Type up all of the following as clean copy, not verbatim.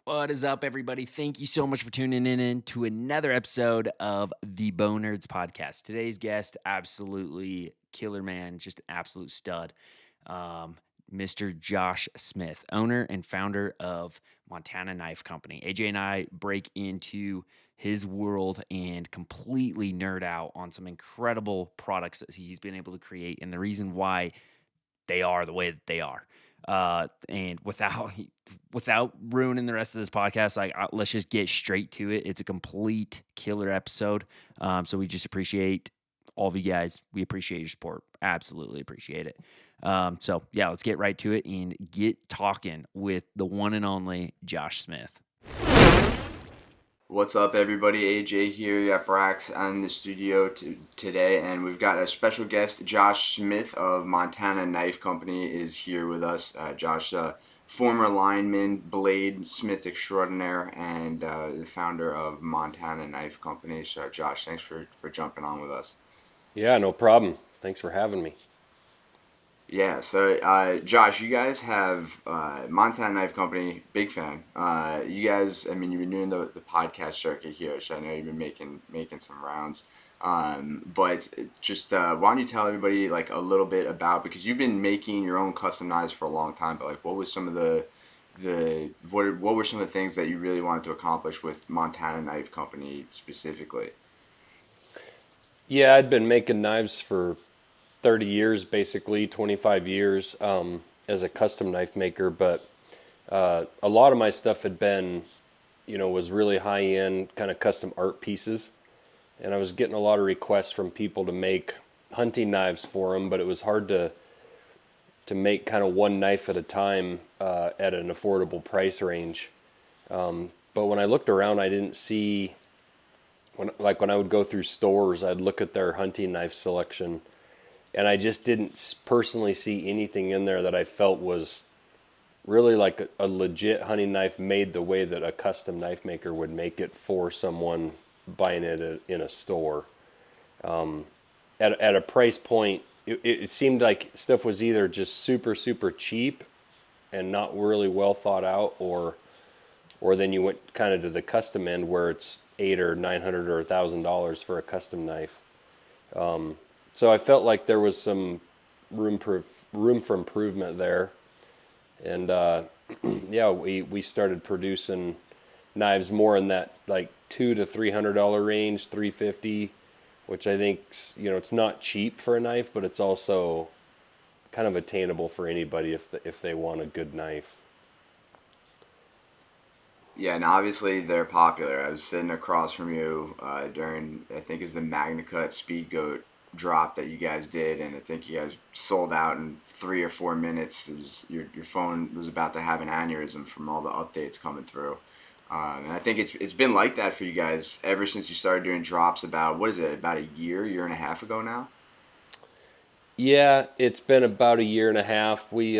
What is up, everybody? Thank you so much for tuning in to another episode of the Bone Nerds podcast. Today's guest, absolutely killer man, just an absolute stud, Mr. Josh Smith, owner and founder of Montana Knife Company. AJ and I break into his world and completely nerd out on some incredible products that he's been able to create and the reason why they are the way that they are. And without ruining the rest of this podcast, let's just get straight to it. It's a complete killer episode. So we just appreciate all of you guys. We appreciate your support. Absolutely appreciate it. So yeah, let's get right to it and get talking with the one and only Josh Smith. What's up, everybody? AJ here. You got Brax in the studio today, and we've got a special guest. Josh Smith of Montana Knife Company is here with us. Josh, former lineman, blade smith extraordinaire, and the founder of Montana Knife Company. So, Josh, thanks for jumping on with us. Yeah, no problem. Thanks for having me. Yeah, so Josh, you guys have Montana Knife Company, big fan. You guys, I mean, you've been doing the podcast circuit here, so I know you've been making some rounds. But just why don't you tell everybody like a little bit about, because you've been making your own custom knives for a long time, but like what was some of what were some of the things that you really wanted to accomplish with Montana Knife Company specifically? Yeah, I'd been making knives for 30 years, basically 25 years as a custom knife maker, but a lot of my stuff had been, was really high-end kind of custom art pieces, and I was getting a lot of requests from people to make hunting knives for them, but it was hard to make kind of one knife at a time at an affordable price range. But when I looked around, I didn't see, when I would go through stores, I'd look at their hunting knife selection, and I just didn't personally see anything in there that I felt was really like a legit hunting knife made the way that a custom knife maker would make it for someone buying it in a store. At a price point, it seemed like stuff was either just super, super cheap and not really well thought out, or then you went kind of to the custom end where it's $800 or $900 or $1,000 for a custom knife. So I felt like there was some room for improvement there, and yeah, we started producing knives more in that like $200 to $300 range, $350, which I think it's not cheap for a knife, but it's also kind of attainable for anybody if they want a good knife. Yeah, and obviously they're popular. I was sitting across from you during, I think it was the Magna Cut Speed Goat drop that you guys did, and I think you guys sold out in 3 or 4 minutes. Your phone was about to have an aneurysm from all the updates coming through. And I think it's been like that for you guys ever since you started doing drops about a year and a half ago now? Yeah, it's been about a year and a half. We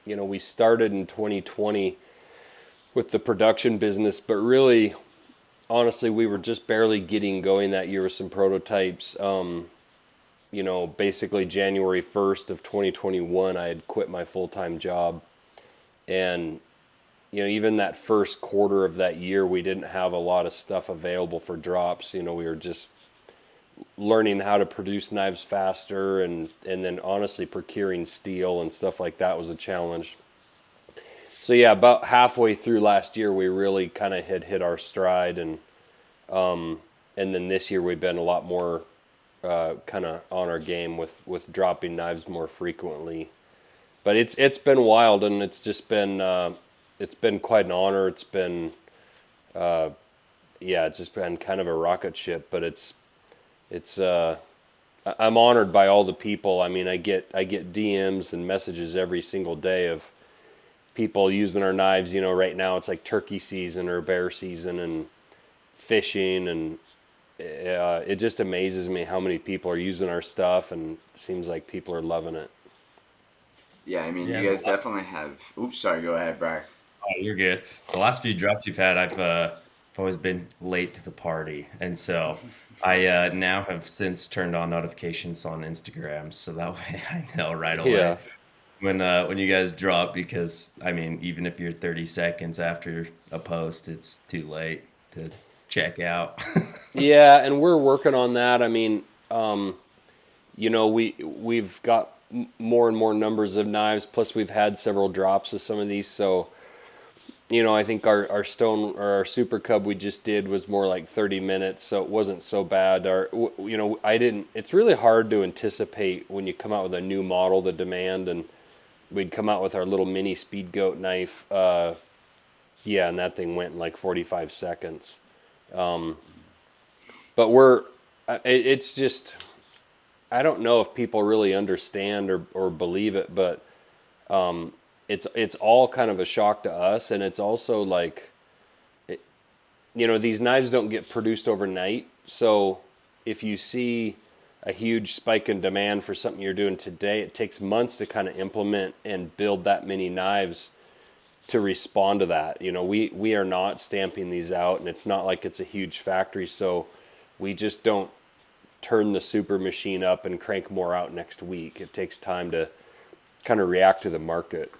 we started in 2020 with the production business, but really, honestly, we were just barely getting going that year with some prototypes. Basically January 1st of 2021, I had quit my full-time job. And, even that first quarter of that year, we didn't have a lot of stuff available for drops. We were just learning how to produce knives faster, and then honestly procuring steel and stuff like that was a challenge. So yeah, about halfway through last year, we really kind of had hit our stride, and then this year we've been a lot more kind of on our game with dropping knives more frequently. But it's been wild, and it's just been quite an honor. It's been it's just been kind of a rocket ship, but it's I'm honored by all the people. I mean, I get DMs and messages every single day of people using our knives. Right now it's like turkey season or bear season and fishing, and it just amazes me how many people are using our stuff, and it seems like people are loving it. Yeah, I mean, you guys definitely have. Oops, sorry. Go ahead, Brax. Oh, you're good. The last few drops you've had, I've always been late to the party, and so I now have since turned on notifications on Instagram, so that way I know right away. Yeah. when you guys drop, because I mean, even if you're 30 seconds after a post, it's too late to check out. Yeah, and we're working on that. I mean, we've got more and more numbers of knives. Plus, we've had several drops of some of these. So, I think our stone or our super cub we just did was more like 30 minutes, so it wasn't so bad. I didn't. It's really hard to anticipate when you come out with a new model the demand, and we'd come out with our little mini speed goat knife. Yeah, and that thing went in like 45 seconds. But it's just, I don't know if people really understand or believe it, but it's all kind of a shock to us, and it's also like, these knives don't get produced overnight. So if you see a huge spike in demand for something you're doing today, it takes months to kind of implement and build that many knives to respond to that. We are not stamping these out, and it's not like it's a huge factory, so we just don't turn the super machine up and crank more out next week. It takes time to kind of react to the market.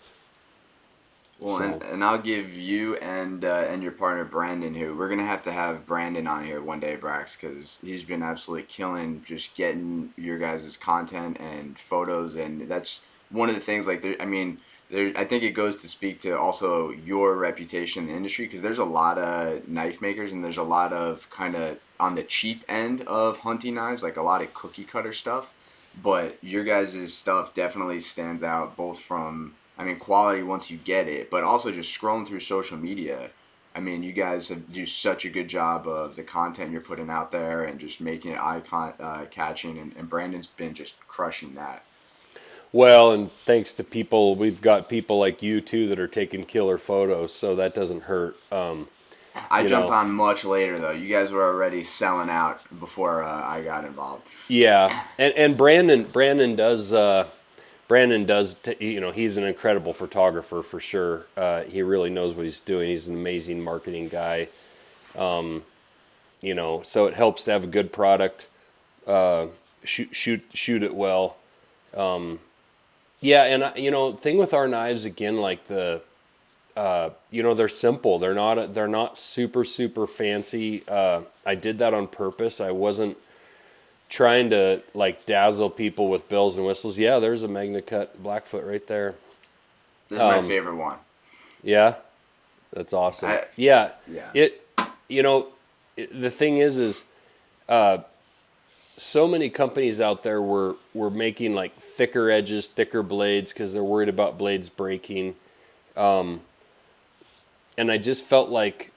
Well, So and I'll give you and your partner Brandon, who we're gonna have to have Brandon on here one day, Brax, because he's been absolutely killing just getting your guys' content and photos, and that's one of the things. Like, I mean, I think it goes to speak to also your reputation in the industry, because there's a lot of knife makers and there's a lot of kind of on the cheap end of hunting knives, like a lot of cookie cutter stuff. But your guys' stuff definitely stands out, both from, I mean, quality once you get it, but also just scrolling through social media. I mean, you guys do such a good job of the content you're putting out there and just making it catching, and Brandon's been just crushing that. well, and thanks to people, we've got people like you too that are taking killer photos, so that doesn't hurt. I You jumped know, on much later though. You guys were already selling out before I got involved. yeah, and Brandon does. He's an incredible photographer for sure. He really knows what he's doing. He's an amazing marketing guy. So it helps to have a good product. Shoot it well. Yeah, and thing with our knives again, like they're simple. They're not super super fancy. I did that on purpose. I wasn't trying to like dazzle people with bells and whistles. Yeah, there's a Magna Cut Blackfoot right there. This is my favorite one. Yeah, that's awesome. I Yeah, yeah. it. You know, the thing is, so many companies out there were making like thicker edges, thicker blades because they're worried about blades breaking. And I just felt like,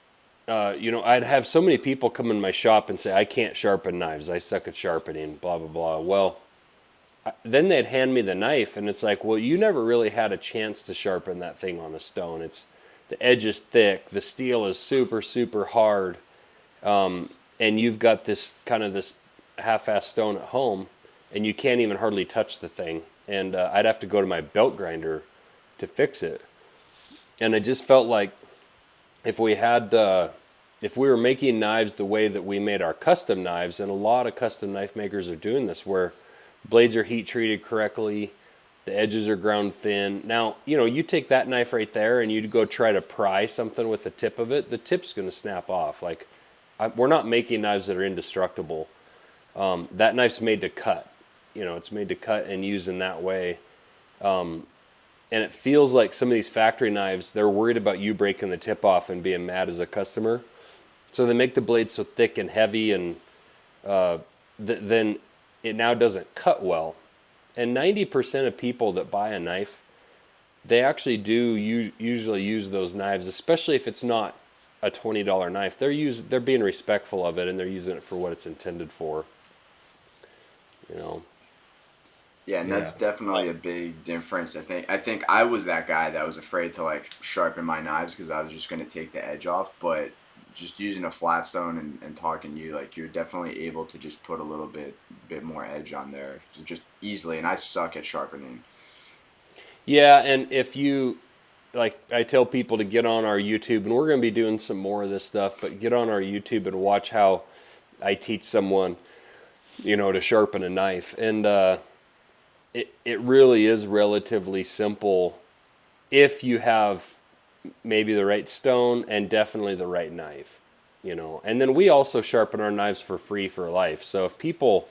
I'd have so many people come in my shop and say, I can't sharpen knives. I suck at sharpening, blah, blah, blah. Well, then they'd hand me the knife, and it's like, well, you never really had a chance to sharpen that thing on a stone. The edge is thick, the steel is super, super hard, and you've got this half-ass stone at home, and you can't even hardly touch the thing. And I'd have to go to my belt grinder to fix it. And I just felt like if we were making knives the way that we made our custom knives, and a lot of custom knife makers are doing this, where blades are heat treated correctly, the edges are ground thin. Now, you take that knife right there and you go try to pry something with the tip of it, the tip's going to snap off. Like, we're not making knives that are indestructible. That knife's made to cut. It's made to cut and use in that way. And it feels like some of these factory knives, they're worried about you breaking the tip off and being mad as a customer. So they make the blade so thick and heavy, and then it now doesn't cut well. And 90% of people that buy a knife, they actually do usually use those knives, especially if it's not a $20 knife. They're being respectful of it, and they're using it for what it's intended for. Yeah, and that's definitely a big difference. I think I was that guy that was afraid to like sharpen my knives because I was just gonna take the edge off. But just using a flat stone and talking to you, like, you're definitely able to just put a little bit more edge on there just easily. And I suck at sharpening. Yeah, and if you, like, I tell people to get on our YouTube, and we're going to be doing some more of this stuff, but get on our YouTube and watch how I teach someone, to sharpen a knife. And it really is relatively simple if you have maybe the right stone and definitely the right knife, you know. And then we also sharpen our knives for free for life. So if people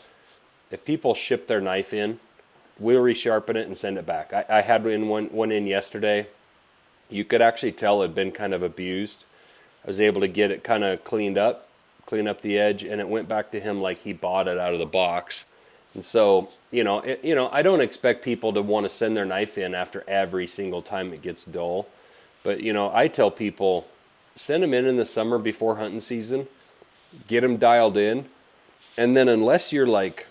ship their knife in, we'll resharpen it and send it back. I had one in yesterday. You could actually tell it had been kind of abused. I was able to get it kind of clean up the edge, and it went back to him like he bought it out of the box. And so, I don't expect people to want to send their knife in after every single time it gets dull. But, I tell people, send them in the summer before hunting season, get them dialed in, and then unless you're like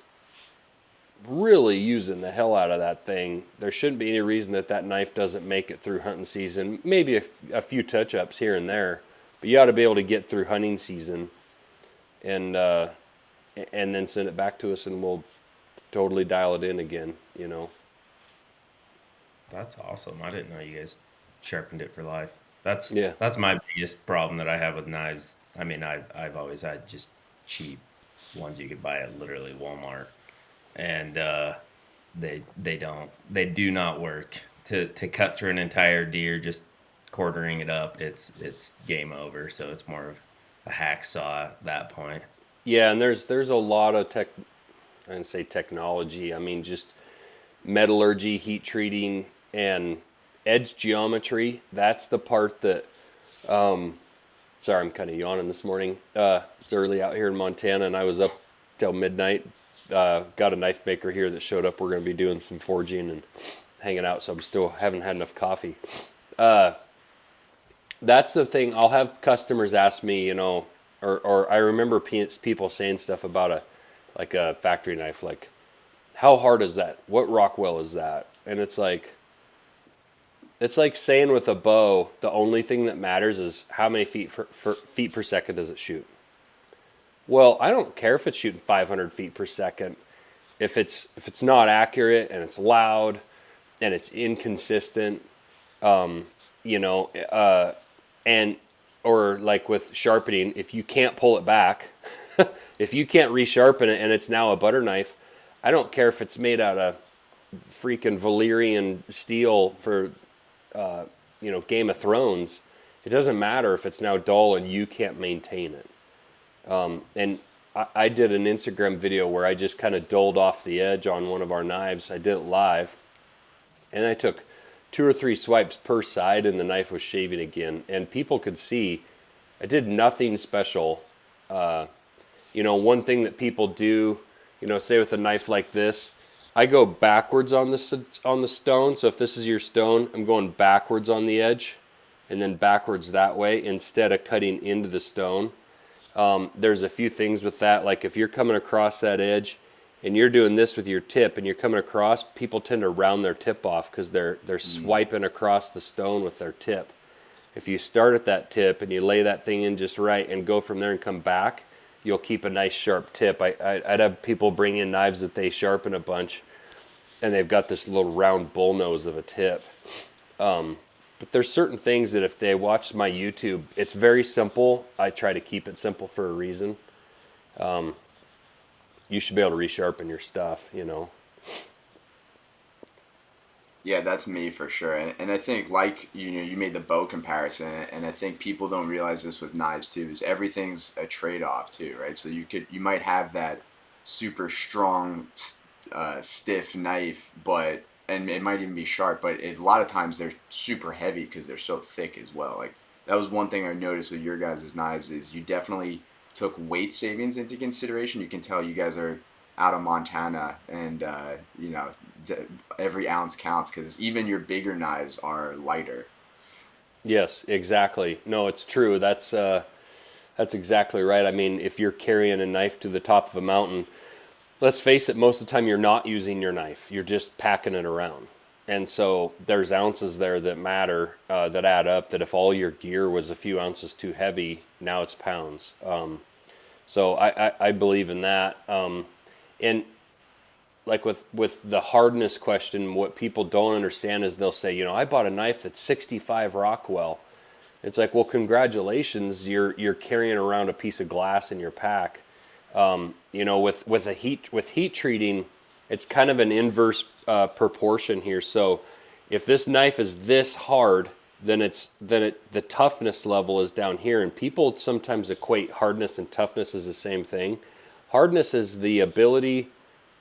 really using the hell out of that thing, there shouldn't be any reason that knife doesn't make it through hunting season. Maybe a few touch-ups here and there, but you ought to be able to get through hunting season and then send it back to us, and we'll totally dial it in again, That's awesome. I didn't know you guys sharpened it for life. Yeah. That's my biggest problem that I have with knives. I mean, I've always had just cheap ones you could buy at literally Walmart, and they do not work to cut through an entire deer. Just quartering it up, it's game over. So it's more of a hacksaw at that point. Yeah, and there's a lot of I didn't say technology. I mean, just metallurgy, heat treating, and edge geometry. That's the part that. Sorry, I'm kind of yawning this morning. It's early out here in Montana, and I was up till midnight. Got a knife maker here that showed up. We're going to be doing some forging and hanging out, so I'm still haven't had enough coffee. That's the thing. I'll have customers ask me, or I remember people saying stuff about a factory knife, like, how hard is that? What Rockwell is that? And it's like saying with a bow, the only thing that matters is how many feet per second does it shoot. Well, I don't care if it's shooting 500 feet per second. If it's not accurate and it's loud and it's inconsistent, and or like with sharpening, if you can't pull it back, if you can't resharpen it and it's now a butter knife, I don't care if it's made out of freaking Valyrian steel for, Game of Thrones. It doesn't matter if it's now dull and you can't maintain it. And I did an Instagram video where I just kind of dulled off the edge on one of our knives. I did it live, and I took 2 or 3 swipes per side, and the knife was shaving again. And people could see I did nothing special. One thing that people do, say with a knife like this, I go backwards on the stone. So if this is your stone, I'm going backwards on the edge and then backwards that way instead of cutting into the stone. There's a few things with that. Like if you're coming across that edge and you're doing this with your tip and you're coming across, people tend to round their tip off because they're swiping across the stone with their tip. If you start at that tip and you lay that thing in just right and go from there and come back, you'll keep a nice sharp tip. I'd have people bring in knives that they sharpen a bunch, and they've got this little round bull nose of a tip. But there's certain things that if they watch my YouTube, it's very simple. I try to keep it simple for a reason. You should be able to resharpen your stuff, Yeah, that's me for sure. And I think like you made the bow comparison, and I think people don't realize this with knives too, is everything's a trade-off too, right? So you might have that super strong stiff knife, and it might even be sharp, but a lot of times they're super heavy because they're so thick as well. Like that was one thing I noticed with your guys' knives is you definitely took weight savings into consideration. You can tell you guys are out of Montana, and every ounce counts because even your bigger knives are lighter. Yes, exactly. No, it's true. That's exactly right. I mean, if you're carrying a knife to the top of a mountain, let's face it, most of the time you're not using your knife. You're just packing it around. And so there's ounces there that matter, that add up, that if all your gear was a few ounces too heavy, now it's pounds. So I believe in that. And like with the hardness question, what people don't understand is they'll say, I bought a knife that's 65 Rockwell. It's like, well, congratulations, you're carrying around a piece of glass in your pack. With heat treating, it's kind of an inverse proportion here. So if this knife is this hard, then the toughness level is down here. And people sometimes equate hardness and toughness as the same thing. Hardness is the ability,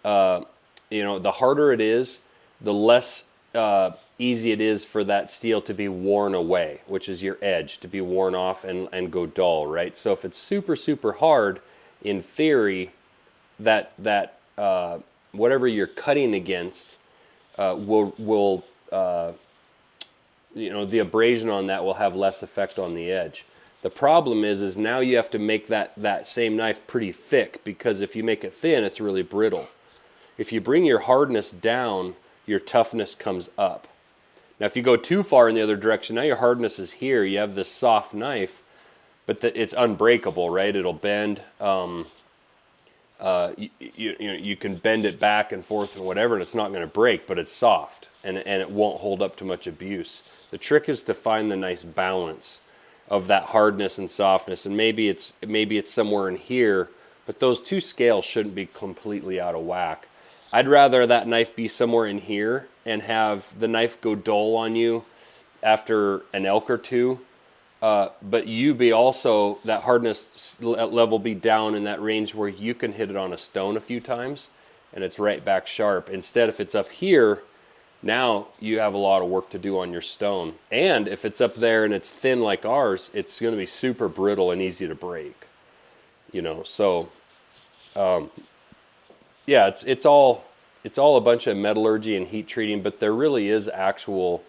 the harder it is, the less easy it is for that steel to be worn away, which is your edge, to be worn off and go dull, right? So if it's super, super hard, in theory, that whatever you're cutting against will the abrasion on that will have less effect on the edge. The problem is now you have to make that same knife pretty thick, because if you make it thin, it's really brittle. If you bring your hardness down, your toughness comes up. Now, if you go too far in the other direction, now your hardness is here. You have this soft knife, but it's unbreakable, right? It'll bend. You can bend it back and forth and whatever, and it's not going to break, but it's soft, and it won't hold up to much abuse. The trick is to find the nice balance of that hardness and softness, and maybe it's somewhere in here, but those two scales shouldn't be completely out of whack. I'd rather that knife be somewhere in here and have the knife go dull on you after an elk or two, but you be also, that hardness level be down in that range where you can hit it on a stone a few times and it's right back sharp. Instead, if it's up here, now you have a lot of work to do on your stone. And if it's up there and it's thin like ours, it's going to be super brittle and easy to break. So yeah, it's all a bunch of metallurgy and heat treating, but there really is actual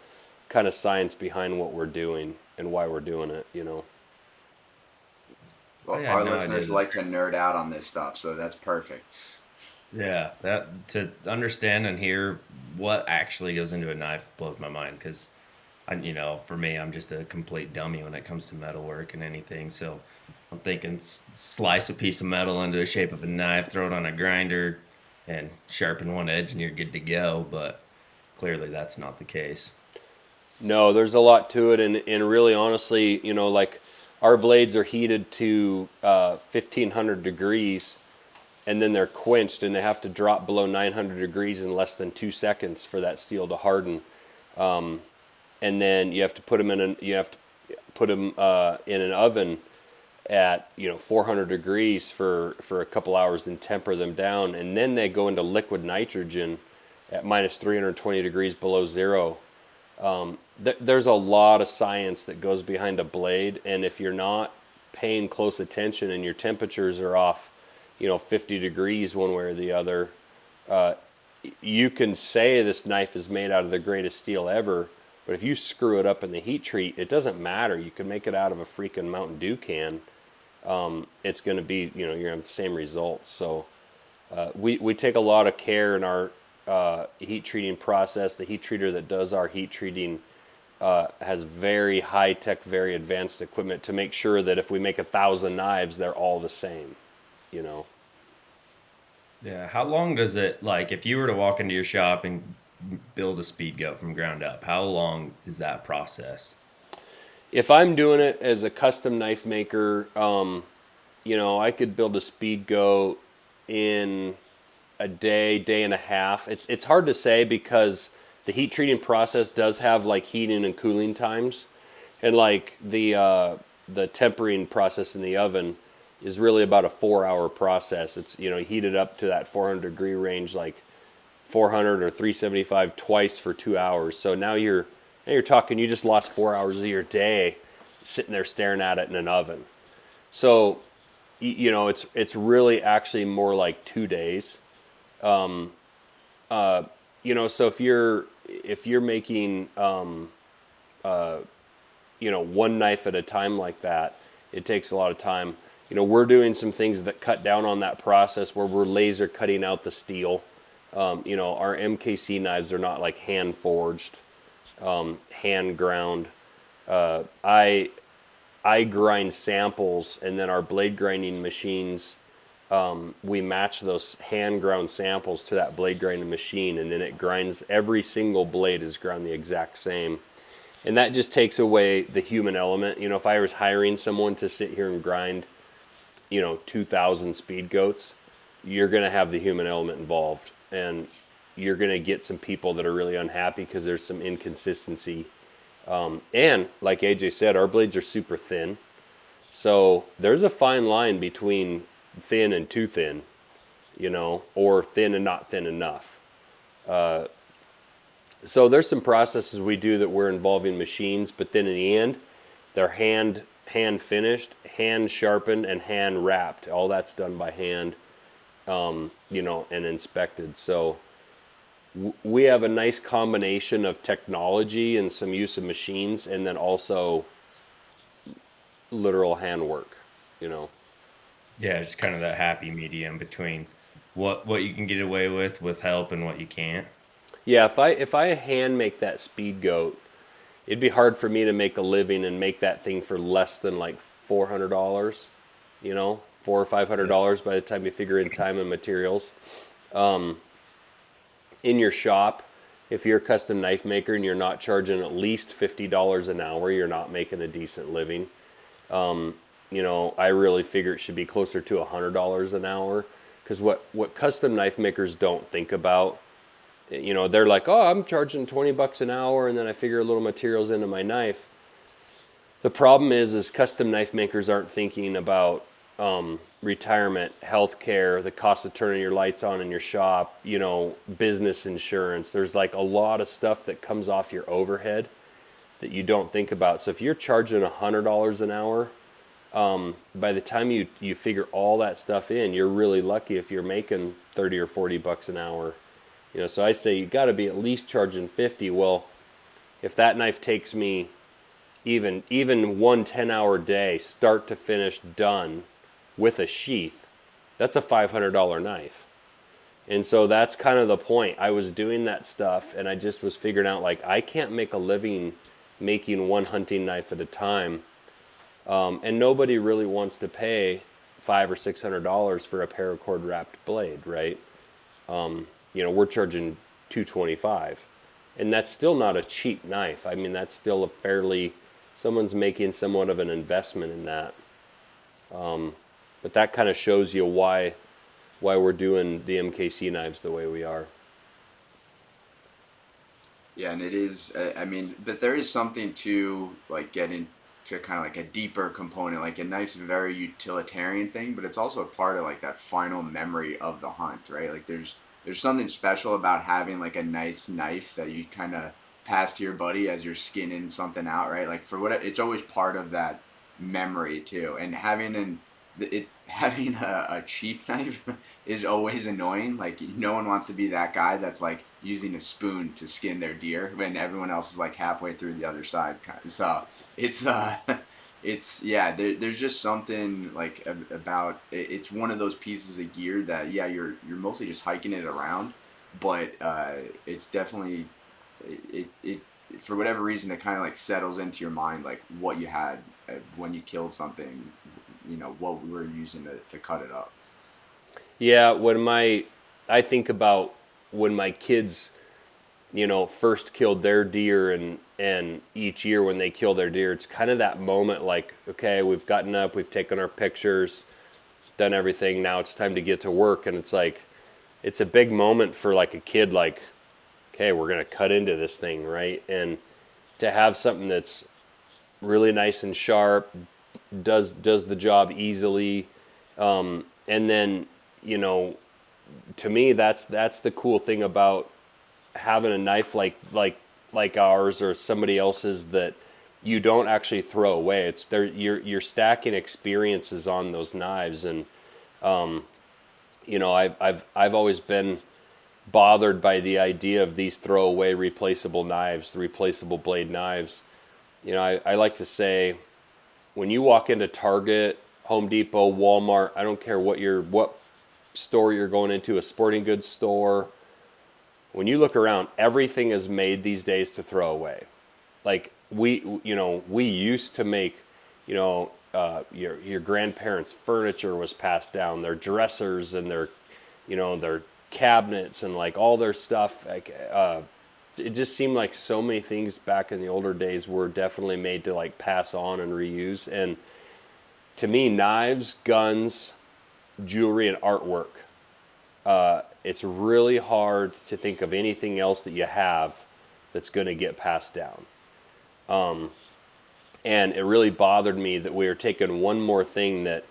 kind of science behind what we're doing and why we're doing it. Well, our listeners like to nerd out on this stuff, so that's perfect. Yeah, that to understand and hear what actually goes into a knife blows my mind, because for me, I'm just a complete dummy when it comes to metalwork and anything. So I'm thinking slice a piece of metal into the shape of a knife, throw it on a grinder, and sharpen one edge, and you're good to go. But clearly, that's not the case. No, there's a lot to it, and really, honestly, like our blades are heated to 1,500 degrees, and then they're quenched, and they have to drop below 900 degrees in less than 2 seconds for that steel to harden. And then you have to put them in an oven at 400 degrees for a couple hours, and temper them down, and then they go into liquid nitrogen at minus 320 degrees below zero. There's a lot of science that goes behind a blade, and if you're not paying close attention and your temperatures are off 50 degrees one way or the other, you can say this knife is made out of the greatest steel ever, but if you screw it up in the heat treat, it doesn't matter. You can make it out of a freaking Mountain Dew can. It's going to be, you're going to have the same results. So we take a lot of care in our heat treating process. The heat treater that does our heat treating has very high-tech, very advanced equipment to make sure that if we make 1,000 knives, they're all the same, Yeah, how long does it, like, if you were to walk into your shop and build a speed goat from ground up, how long is that process? If I'm doing it as a custom knife maker, I could build a speed goat in a day and a half. It's hard to say because the heat treating process does have like heating and cooling times, and like the tempering process in the oven is really about a 4-hour process. It's heated up to that 400 degree range, like 400 or 375 twice for 2 hours. So now you're talking, you just lost 4 hours of your day sitting there staring at it in an oven. So it's really actually more like 2 days. So if you're making one knife at a time like that, it takes a lot of time. We're doing some things that cut down on that process where we're laser cutting out the steel. Our MKC knives are not like hand forged, hand ground. I grind samples, and then our blade grinding machines, we match those hand ground samples to that blade grinding machine, and then it grinds. Every single blade is ground the exact same, and that just takes away the human element. If I was hiring someone to sit here and grind 2,000 speed goats, you're going to have the human element involved, and you're going to get some people that are really unhappy because there's some inconsistency. And like AJ said, our blades are super thin. So there's a fine line between thin and too thin, or thin and not thin enough. So there's some processes we do that we're involving machines, but then in the end, they're hand finished, hand sharpened, and hand wrapped. All that's done by hand, and inspected. So we have a nice combination of technology and some use of machines, and then also literal handwork, Yeah, it's kind of that happy medium between what you can get away with help and what you can't. Yeah, if I hand make that speed goat, it'd be hard for me to make a living and make that thing for less than like $400, $400 or $500 by the time you figure in time and materials. In your shop, if you're a custom knife maker and you're not charging at least $50 an hour, you're not making a decent living. I really figure it should be closer to $100 an hour, because what custom knife makers don't think about, they're like, oh, I'm charging $20 an hour, and then I figure a little materials into my knife. The problem is custom knife makers aren't thinking about retirement, healthcare, the cost of turning your lights on in your shop, business insurance. There's like a lot of stuff that comes off your overhead that you don't think about. So if you're charging $100 an hour, by the time you figure all that stuff in, you're really lucky if you're making 30 or $40 an hour. So I say you got to be at least charging 50. Well, if that knife takes me even 1 10-hour day, start to finish, done with a sheath, that's a $500 knife. And so that's kind of the point. I was doing that stuff, and I just was figuring out, like, I can't make a living making one hunting knife at a time. And nobody really wants to pay $500 or $600 for a paracord wrapped blade, right? We're charging $225, and that's still not a cheap knife. I mean, that's still someone's making somewhat of an investment in that. But that kind of shows you why we're doing the MKC knives the way we are. Yeah, and it is. But there is something to like getting to kind of like a deeper component. Like a knife's a very utilitarian thing, but it's also a part of like that final memory of the hunt, right? Like there's something special about having like a nice knife that you kind of pass to your buddy as you're skinning something out, right? Like it's always part of that memory too. And having a cheap knife is always annoying. Like no one wants to be that guy that's like using a spoon to skin their deer when everyone else is like halfway through the other side. So there's just something like about it. It's one of those pieces of gear that you're mostly just hiking it around, but it's definitely it for whatever reason it kind of like settles into your mind like what you had when you killed something, what we were using to cut it up. Yeah, I think about when my kids, first killed their deer, and each year when they kill their deer, it's kind of that moment like, okay, we've gotten up, we've taken our pictures, done everything, now it's time to get to work. And it's like, it's a big moment for like a kid, like, okay, we're going to cut into this thing, right? And to have something that's really nice and sharp, does the job easily, and then, to me, that's the cool thing about having a knife like ours or somebody else's that you don't actually throw away. It's there. You're stacking experiences on those knives, and I've always been bothered by the idea of these throwaway replaceable knives, the replaceable blade knives. I like to say, when you walk into Target, Home Depot, Walmart, I don't care what store you're going into, a sporting goods store, when you look around, everything is made these days to throw away. Like we used to make, your grandparents' furniture was passed down, their dressers and their cabinets and like all their stuff. Like, it just seemed like so many things back in the older days were definitely made to like pass on and reuse. And to me, knives, guns, jewelry, and artwork it's really hard to think of anything else that you have that's going to get passed down. And it really bothered me that we were taking one more thing that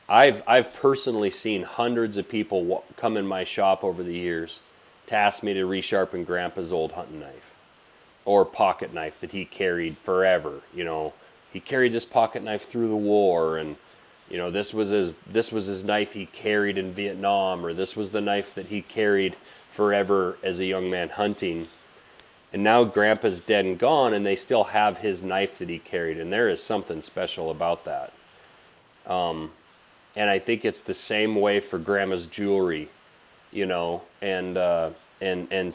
I've personally seen hundreds of people come in my shop over the years to ask me to resharpen Grandpa's old hunting knife or pocket knife that he carried forever. You know, he carried this pocket knife through the war, and you know, this was his knife he carried in Vietnam, or this was the knife that he carried forever as a young man hunting. And now Grandpa's dead and gone, and they still have his knife that he carried, and there is something special about that. And I think it's the same way for Grandma's jewelry, you know, and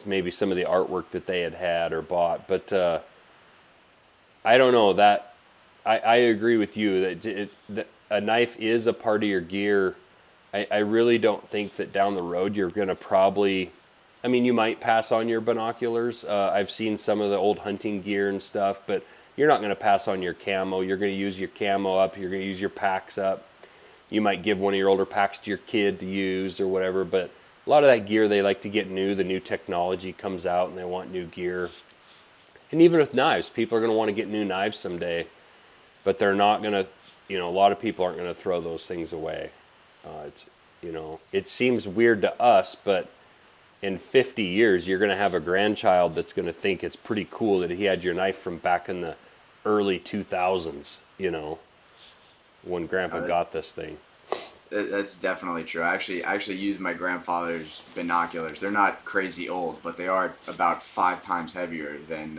maybe some of the artwork that they had or bought. But I don't know that I agree with you that a knife is a part of your gear. I really don't think that down the road you're going to probably, I mean, you might pass on your binoculars. I've seen some of the old hunting gear and stuff, but you're not going to pass on your camo. You're going to use your camo up. You're going to use your packs up. You might give one of your older packs to your kid to use or whatever, but a lot of that gear they like to get new. The new technology comes out and they want new gear. And even with knives, people are going to want to get new knives someday, but they're not going to, you know, a lot of people aren't going to throw those things away. It's, you know, it seems weird to us, but in 50 years, you're going to have a grandchild that's going to think it's pretty cool that he had your knife from back in the early 2000s, you know, when Grandpa got this thing. That's definitely true. I actually use my grandfather's binoculars. They're not crazy old, but they are about 5 times heavier than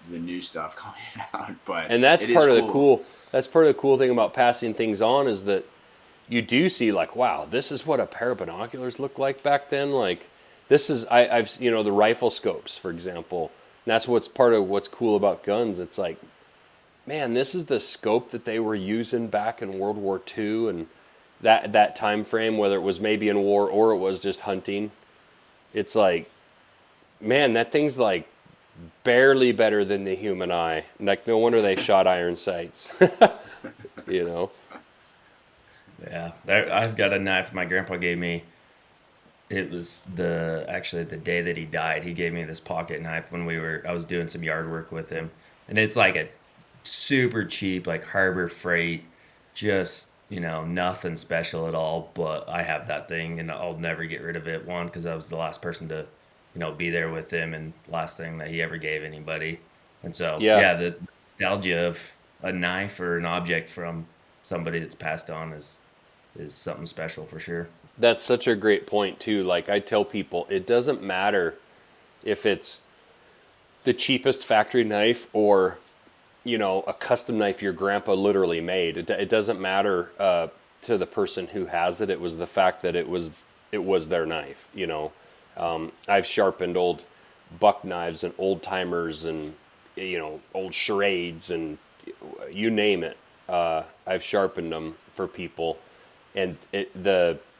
the new stuff coming out. But and that's part of the cool. That's part of the cool thing about passing things on is that you do see like, wow, this is what a pair of binoculars looked like back then. Like this is I've you know, the rifle scopes, for example. And that's what's part of what's cool about guns. It's like, man, this is the scope that they were using back in World War II and that time frame, whether it was maybe in war or it was just hunting. It's like, man, that thing's like barely better than the human eye. Like, no wonder they shot iron sights. You know? Yeah, I've got a knife my grandpa gave me. It was actually the day that he died. He gave me this pocket knife when I was doing some yard work with him, and it's like a super cheap, like Harbor Freight, just, you know, nothing special at all. But I have that thing, and I'll never get rid of it. One, because I was the last person to, you know, be there with him, and last thing that he ever gave anybody. And so, yeah, the nostalgia of a knife or an object from somebody that's passed on is something special for sure. That's such a great point too. Like I tell people, it doesn't matter if it's the cheapest factory knife or, you know, a custom knife your grandpa literally made. It doesn't matter to the person who has it. It was the fact that it was their knife. You know, I've sharpened old buck knives and old timers and, you know, old charades and you name it. I've sharpened them for people, and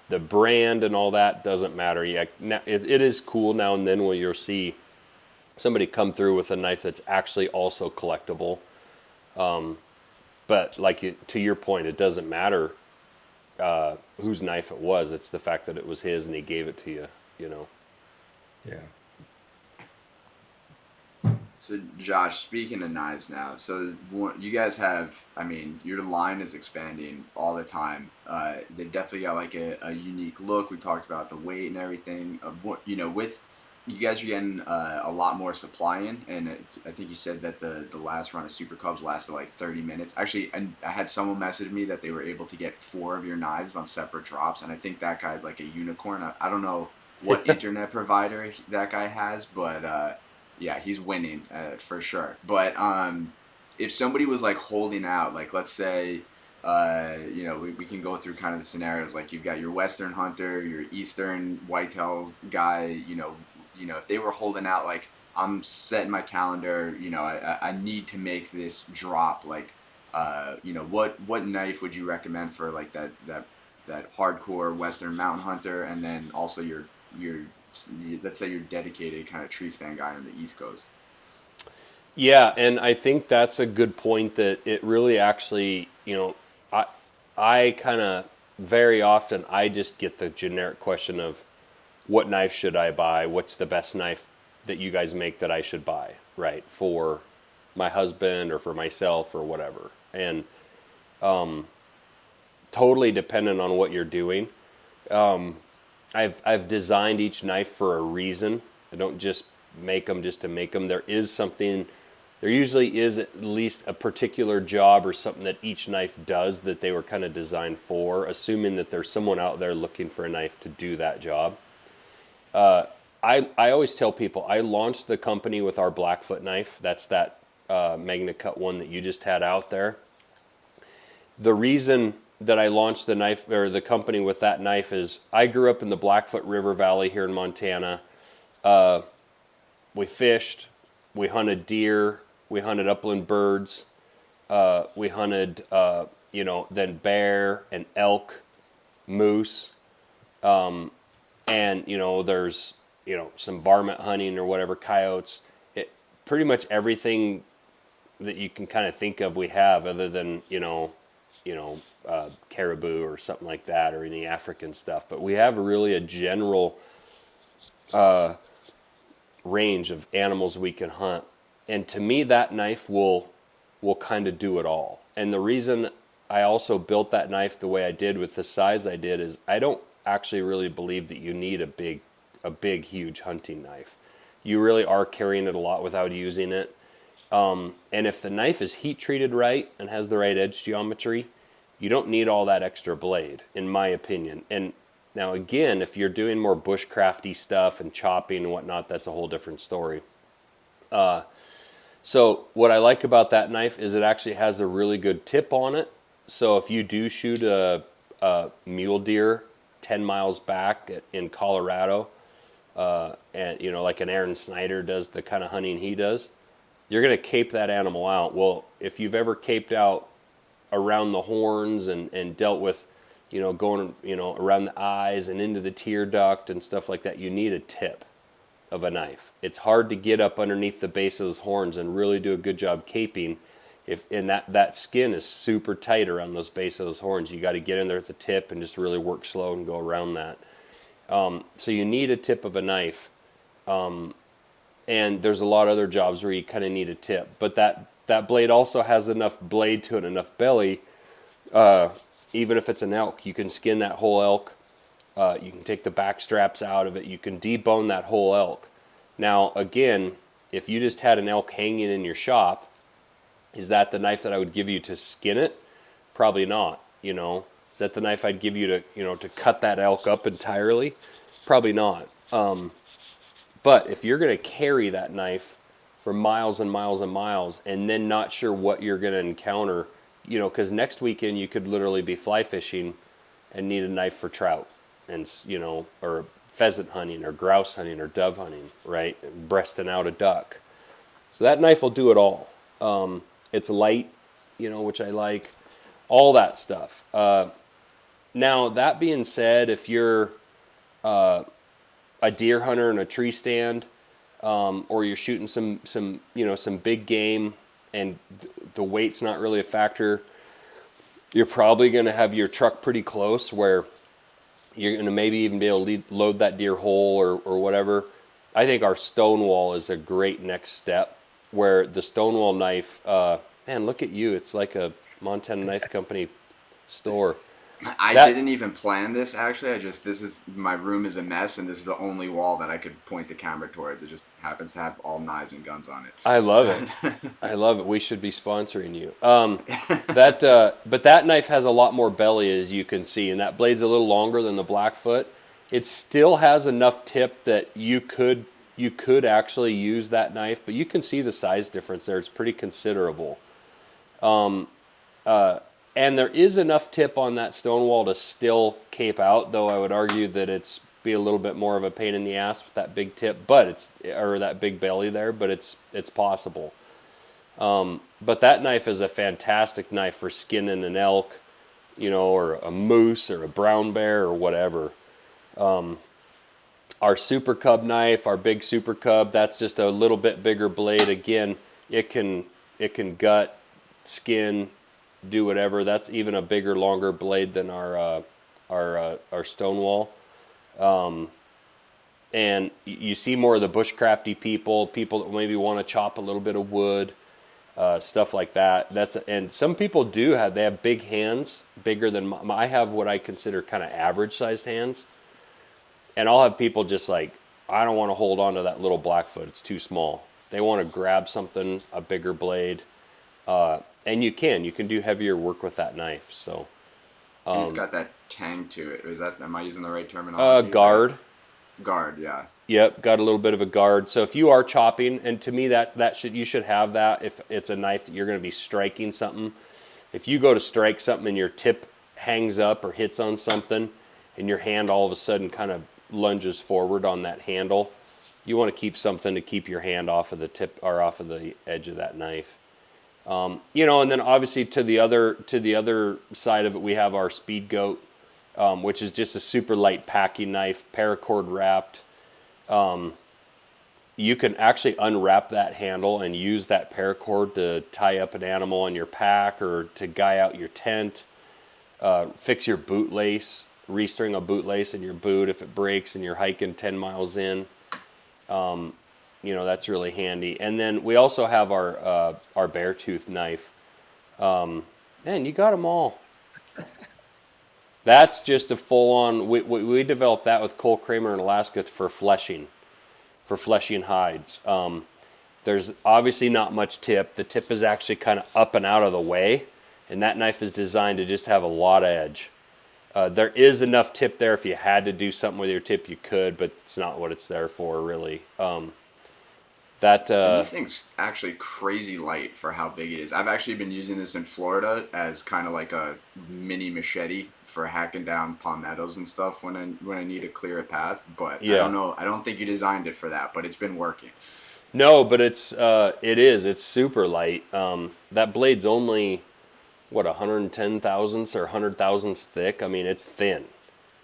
the brand and all that doesn't matter. Yeah, it is cool now and then when you'll see somebody come through with a knife that's actually also collectible. But like to your point, it doesn't matter whose knife it was. It's the fact that it was his and he gave it to you, you know? Yeah. So Josh, speaking of knives now, so you guys have, I mean, your line is expanding all the time. They definitely got like a unique look. We talked about the weight and everything. You know, with you guys are getting a lot more supply in, and I think you said that the last run of Super Cubs lasted like 30 minutes. Actually, I had someone message me that they were able to get 4 of your knives on separate drops, and I think that guy's like a unicorn. I don't know what internet provider that guy has, but yeah, he's winning for sure. But if somebody was like holding out, like let's say, you know, we can go through kind of the scenarios. Like you've got your Western hunter, your Eastern whitetail guy. You know, if they were holding out, like I'm setting my calendar. You know, I need to make this drop. Like, you know, what knife would you recommend for like that hardcore Western mountain hunter, and then also your let's say you're dedicated kind of tree stand guy on the East Coast. Yeah, and I think that's a good point that it really actually, you know, I kind of very often I just get the generic question of what knife should I buy? What's the best knife that you guys make that I should buy, right? For my husband or for myself or whatever. And totally dependent on what you're doing. I've designed each knife for a reason. I don't just make them just to make them. There usually is at least a particular job or something that each knife does that they were kind of designed for, assuming that there's someone out there looking for a knife to do that job. I always tell people, I launched the company with our Blackfoot knife. That's that Magna Cut one that you just had out there. The reason that I launched the knife or the company with that knife is I grew up in the Blackfoot River Valley here in Montana. We fished, we hunted deer, we hunted upland birds, we hunted, then bear and elk, moose, and there's some varmint hunting or whatever, coyotes. Pretty much everything that you can kind of think of we have, other than caribou or something like that, or any African stuff. But we have really a general range of animals we can hunt. And to me, that knife will kind of do it all. And the reason I also built that knife the way I did with the size I did is I don't actually really believe that you need a big, huge hunting knife. You really are carrying it a lot without using it. And if the knife is heat treated right and has the right edge geometry, you don't need all that extra blade, in my opinion. And now again, if you're doing more bushcrafty stuff and chopping and whatnot, that's a whole different story. So what I like about that knife is it actually has a really good tip on it. So if you do shoot a mule deer 10 miles back in Colorado, and like an Aaron Snyder does the kind of hunting he does, you're going to cape that animal out. Well, if you've ever caped out around the horns and dealt with, going, around the eyes and into the tear duct and stuff like that, you need a tip of a knife. It's hard to get up underneath the base of those horns and really do a good job caping. And that skin is super tight around those base of those horns. You got to get in there at the tip and just really work slow and go around that. So you need a tip of a knife. And there's a lot of other jobs where you kind of need a tip. But that blade also has enough blade to it, enough belly. Even if it's an elk, you can skin that whole elk. You can take the back straps out of it. You can debone that whole elk. Now, again, if you just had an elk hanging in your shop, is that the knife that I would give you to skin it? Probably not, Is that the knife I'd give you to cut that elk up entirely? Probably not. But if you're going to carry that knife for miles and miles and miles and then not sure what you're going to encounter, because next weekend you could literally be fly fishing and need a knife for trout and, or pheasant hunting or grouse hunting or dove hunting, right? And breasting out a duck. So that knife will do it all. It's light, which I like, all that stuff. Now, that being said, if you're a deer hunter in a tree stand, or you're shooting some big game and the weight's not really a factor, you're probably going to have your truck pretty close where you're going to maybe even be able to load that deer whole or whatever. I think our Stonewall is a great next step, where the Stonewall knife, man, look at you. It's like a Montana Knife Company store. I didn't even plan this, actually. My room is a mess, and this is the only wall that I could point the camera towards. It just happens to have all knives and guns on it. I love it. I love it. We should be sponsoring you. But that knife has a lot more belly, as you can see, and that blade's a little longer than the Blackfoot. It still has enough tip that you could actually use that knife, but you can see the size difference there. It's pretty considerable. And there is enough tip on that Stonewall to still cape out, though I would argue that it's be a little bit more of a pain in the ass with that big tip, or that big belly there, but it's possible. But that knife is a fantastic knife for skinning an elk, or a moose or a brown bear or whatever. Our Super Cub knife, our big Super Cub, that's just a little bit bigger blade. Again, it can gut, skin, do whatever. That's even a bigger, longer blade than our Stonewall. And you see more of the bushcrafty people that maybe want to chop a little bit of wood, stuff like that. And some people they have big hands, bigger than I have what I consider kind of average sized hands. And I'll have people just like, I don't want to hold on to that little Blackfoot. It's too small. They want to grab something, a bigger blade. And you can do heavier work with that knife. So, And it's got that tang to it. Am I using the right terminology? guard. Guard, yeah. Yep, got a little bit of a guard. So if you are chopping, and to me you should have that if it's a knife that you're going to be striking something. If you go to strike something and your tip hangs up or hits on something, and your hand all of a sudden kind of lunges forward on that handle, you want to keep something to keep your hand off of the tip or off of the edge of that knife. And then obviously to the other side of it, we have our Speed Goat, which is just a super light packing knife, paracord wrapped. You can actually unwrap that handle and use that paracord to tie up an animal on your pack or to guy out your tent, fix your boot lace, restring a boot lace in your boot if it breaks and you're hiking 10 miles in. That's really handy. And then we also have our bear tooth knife. Man, you got them all. That's just a full-on. We developed that with Cole Kramer in Alaska for fleshing hides. There's obviously not much tip. The tip is actually kind of up and out of the way, and that knife is designed to just have a lot of edge. There is enough tip there if you had to do something with your tip, you could, but it's not what it's there for, really. And this thing's actually crazy light for how big it is. I've actually been using this in Florida as kind of like a mini machete for hacking down palmettos and stuff when I need to clear a path. But yeah. I don't know. I don't think you designed it for that, but it's been working. No, but it's super light. That blade's only 110 thousandths or 100 thousandths thick. I mean, it's thin.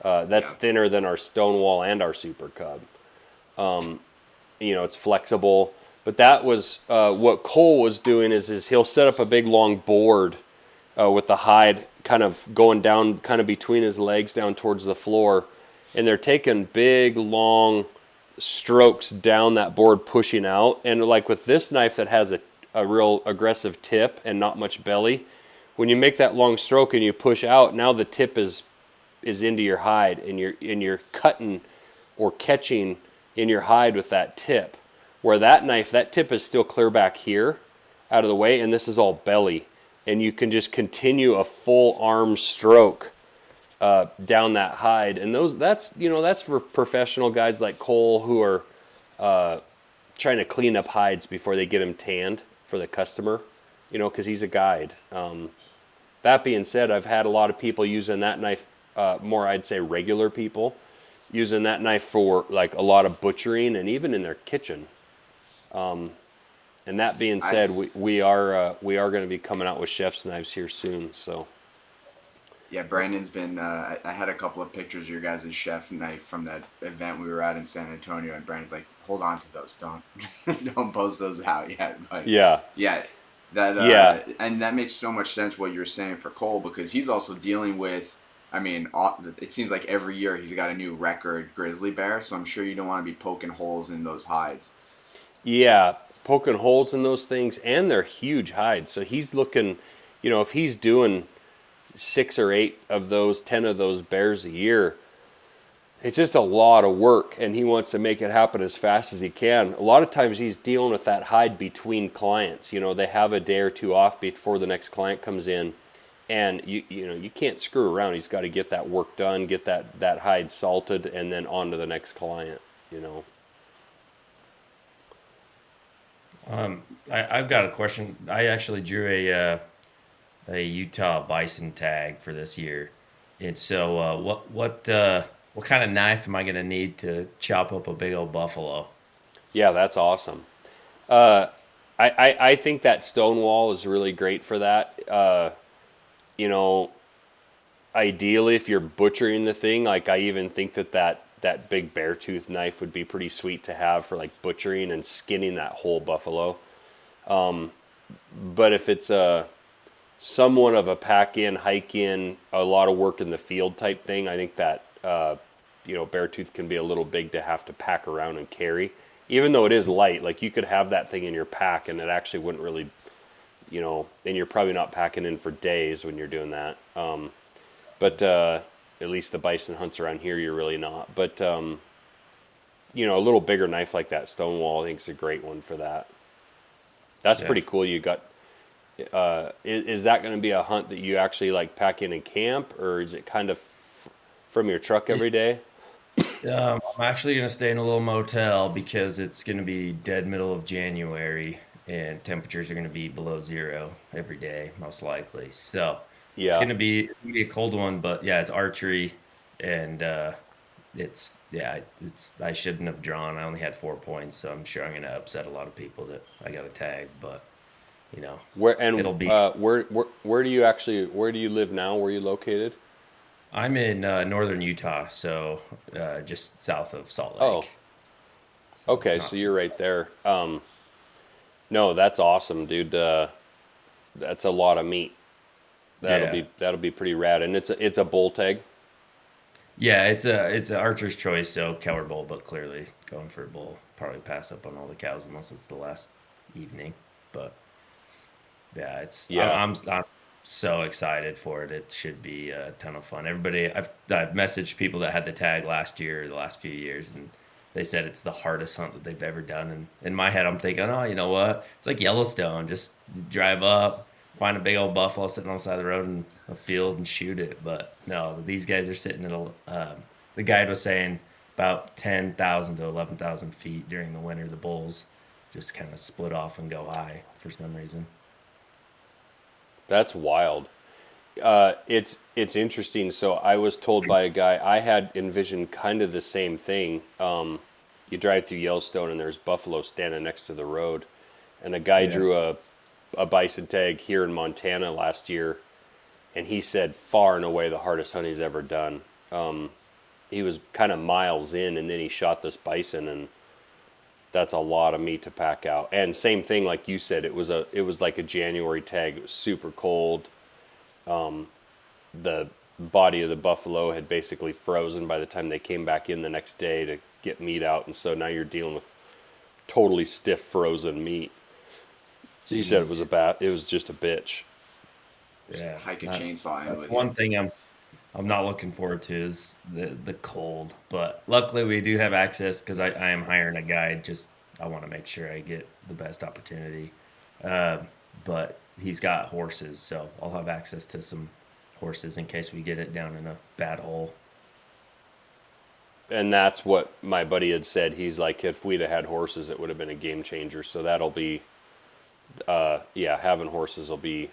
That's thinner than our Stonewall and our Super Cub. It's flexible. But that was what Cole was doing is he'll set up a big long board with the hide kind of going down kind of between his legs down towards the floor. And they're taking big, long strokes down that board, pushing out. And like with this knife that has a real aggressive tip and not much belly, when you make that long stroke and you push out, now the tip is into your hide, and you're cutting or catching in your hide with that tip. Where that knife, that tip is still clear back here out of the way, and this is all belly. And you can just continue a full arm stroke down that hide. And that's for professional guys like Cole who are trying to clean up hides before they get them tanned for the customer, because he's a guide. That being said, I've had a lot of people using that knife, more I'd say regular people, using that knife for like a lot of butchering and even in their kitchen. And that being said, we are going to be coming out with chef's knives here soon. So yeah, Brandon's been. I had a couple of pictures of your guys' chef knife from that event we were at in San Antonio, and Brandon's like, "Hold on to those, don't post those out yet." But yeah. And that makes so much sense what you're saying for Cole, because he's also dealing with. I mean, it seems like every year he's got a new record grizzly bear, so I'm sure you don't want to be poking holes in those hides. Yeah, poking holes in those things, and they're huge hides. So he's looking, if he's doing 6 or 8 of those, 10 of those bears a year, it's just a lot of work, and he wants to make it happen as fast as he can. A lot of times he's dealing with that hide between clients. They have a day or two off before the next client comes in. And you can't screw around. He's got to get that work done, get that hide salted, and then on to the next client. I've got a question. I actually drew a Utah bison tag for this year, and so what kind of knife am I going to need to chop up a big old buffalo? Yeah, that's awesome. I think that Stonewall is really great for that. Ideally, if you're butchering the thing, like I even think that big bear tooth knife would be pretty sweet to have for like butchering and skinning that whole buffalo. But if it's somewhat of a pack in, hike in, a lot of work in the field type thing, I think that bear tooth can be a little big to have to pack around and carry. Even though it is light, like you could have that thing in your pack and it actually wouldn't really, and you're probably not packing in for days when you're doing that. But at least the bison hunts around here, you're really not. But, a little bigger knife like that Stonewall, I think is a great one for that. That's Yeah. pretty cool. You got, is that going to be a hunt that you actually like pack in camp, or is it kind of from your truck every day? I'm actually going to stay in a little motel because it's going to be dead middle of January and temperatures are going to be below zero every day, most likely. So Yeah. it's gonna be a cold one, but yeah, it's archery and it's I shouldn't have drawn. I only had 4 points, so I'm sure I'm going to upset a lot of people that I got a tag, but you know, it'll be. Where do you live now? Where are you located? I'm in northern Utah, so just south of Salt Oh, Lake. So okay, not so too you're right there. No, that's awesome, dude. That's a lot of meat. That'll Yeah. be that'll be pretty rad, and it's a bull tag. Yeah, it's a archer's choice, so cow or bull, but clearly going for a bull. Probably pass up on all the cows unless it's the last evening. But yeah, Yeah, I'm so excited for it. It should be a ton of fun. I've messaged people that had the tag last year, or the last few years, and they said it's the hardest hunt that they've ever done. And in my head, I'm thinking, oh, you know what? It's like Yellowstone. Just drive up, find a big old buffalo sitting on the side of the road in a field and shoot it. But no, these guys are sitting at the guide was saying about 10,000 to 11,000 feet during the winter. The bulls just kind of split off and go high for some reason. that's wild. It's interesting. So I was told by a guy I had envisioned kind of the same thing. You drive through Yellowstone and there's buffalo standing next to the road, and a guy Yeah. drew a bison tag here in Montana last year, and he said far and away the hardest hunt he's ever done. He was kind of miles in, and then he shot this bison, and that's a lot of meat to pack out. And same thing, like you said, it was like a January tag. It was super cold. The body of the buffalo had basically frozen by the time they came back in the next day to get meat out, and so now you're dealing with totally stiff frozen meat. He said Jeez. it was just a bitch. Yeah. Hike a chainsaw in That's with you. one thing I'm not looking forward to is the cold. But luckily we do have access because I am hiring a guide. Just I want to make sure I get the best opportunity. Uh, but he's got horses, so I'll have access to some horses in case we get it down in a bad hole. And that's what my buddy had said. He's like, if we'd have had horses, it would have been a game changer. So that'll be, yeah, having horses will be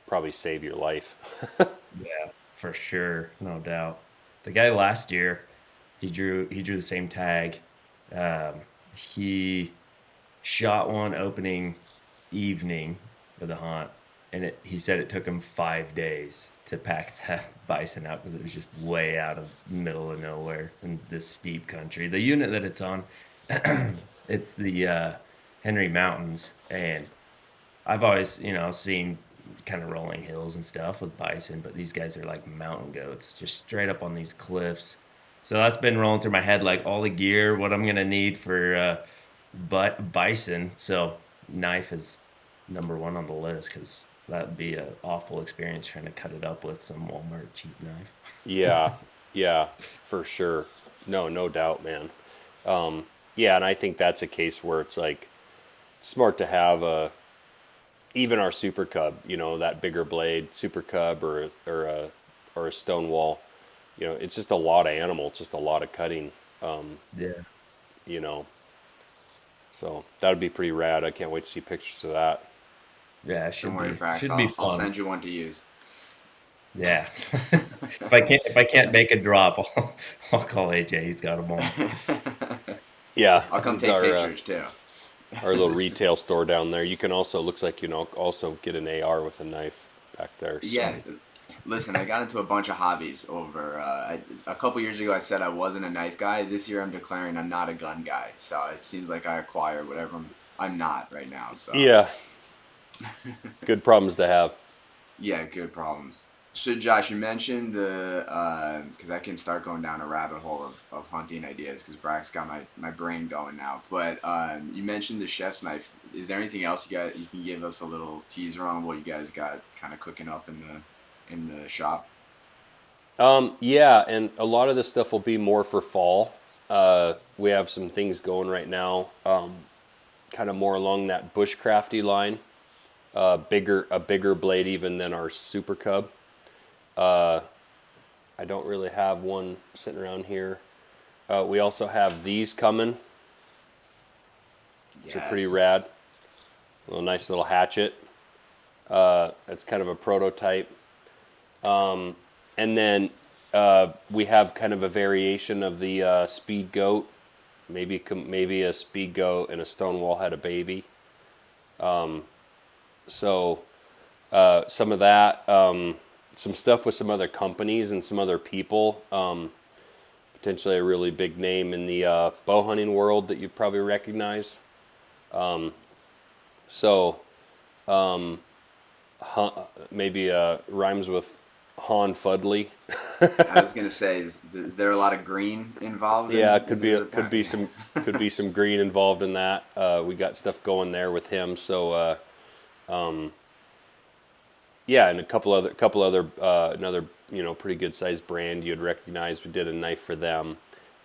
probably save your life. Yeah, for sure, no doubt. The guy last year, he drew the same tag. He shot one opening evening of the hunt, and he said it took him 5 days to pack that bison out because it was just way out of the middle of nowhere in this steep country. The unit that it's on, it's the Henry Mountains, and I've always, seen kind of rolling hills and stuff with bison, but these guys are like mountain goats, just straight up on these cliffs. So that's been rolling through my head, like all the gear, what I'm gonna need for but bison. So knife is number one on the list because that'd be an awful experience trying to cut it up with some Walmart cheap knife. Yeah, yeah, for sure. No, no doubt, man. Yeah, and I think that's a case where it's like smart to have even our Super Cub, that bigger blade Super Cub or a Stonewall. It's just a lot of animal. It's just a lot of cutting. Yeah, You know, so that would be pretty rad. I can't wait to see pictures of that. yeah, it Don't worry, Brax. should be I'll fun. send you one to use. Yeah. If I can't make a drop, I'll call AJ. He's got them all. Yeah, I'll come it's take pictures too. our little retail store down there. You can also looks like also get an AR with a knife back there. So Yeah. Listen, I got into a bunch of hobbies over. A couple years ago, I said I wasn't a knife guy. This year, I'm declaring I'm not a gun guy. So it seems like I acquire whatever I'm not right now. So yeah, good problems to have. yeah, good problems. So Josh, you mentioned the because I can start going down a rabbit hole of hunting ideas because Brax got my brain going now. But you mentioned the chef's knife. Is there anything else you can give us a little teaser on what you guys got kind of cooking up in the shop? Yeah, and a lot of this stuff will be more for fall. We have some things going right now, kind of more along that bushcrafty line. A bigger blade even than our Super Cub. I don't really have one sitting around here. We also have these coming, which are pretty Yes. rad. A little nice little hatchet. That's kind of a prototype. And then we have kind of a variation of the Speed Goat. Maybe a Speed Goat and a Stonewall had a baby. So some of that, some stuff with some other companies and some other people. Potentially a really big name in the bow hunting world that you probably recognize. So maybe rhymes with Han Fudley. I was gonna say, is there a lot of green involved? Yeah, In the could be some green involved in that. We got stuff going there with him. So yeah, and a couple other another pretty good sized brand you'd recognize. We did a knife for them,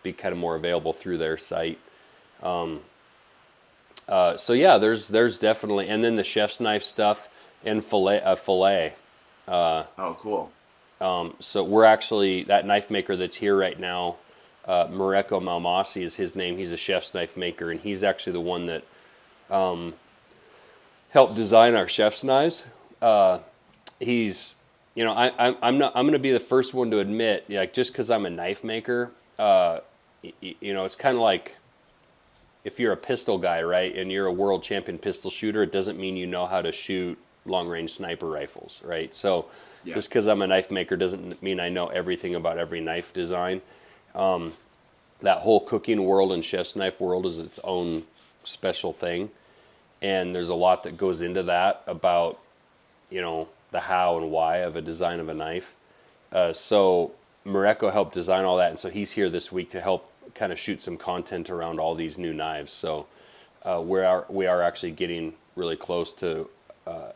be kind of more available through their site. So yeah, there's definitely, and then the chef's knife stuff and fillet. Oh, cool. So we're actually, that knife maker that's here right now, Mareko Malmasi is his name. He's a chef's knife maker, and he's actually the one that helped design our chef's knives. He's, I'm going to be the first one to admit, like, just because I'm a knife maker, it's kind of like if you're a pistol guy, right, and you're a world champion pistol shooter, it doesn't mean you know how to shoot long-range sniper rifles, right? So Yeah. just because I'm a knife maker doesn't mean I know everything about every knife design. That whole cooking world and chef's knife world is its own special thing, and there's a lot that goes into that about, the how and why of a design of a knife. So Mareko helped design all that, and so he's here this week to help kind of shoot some content around all these new knives. So we are actually getting really close to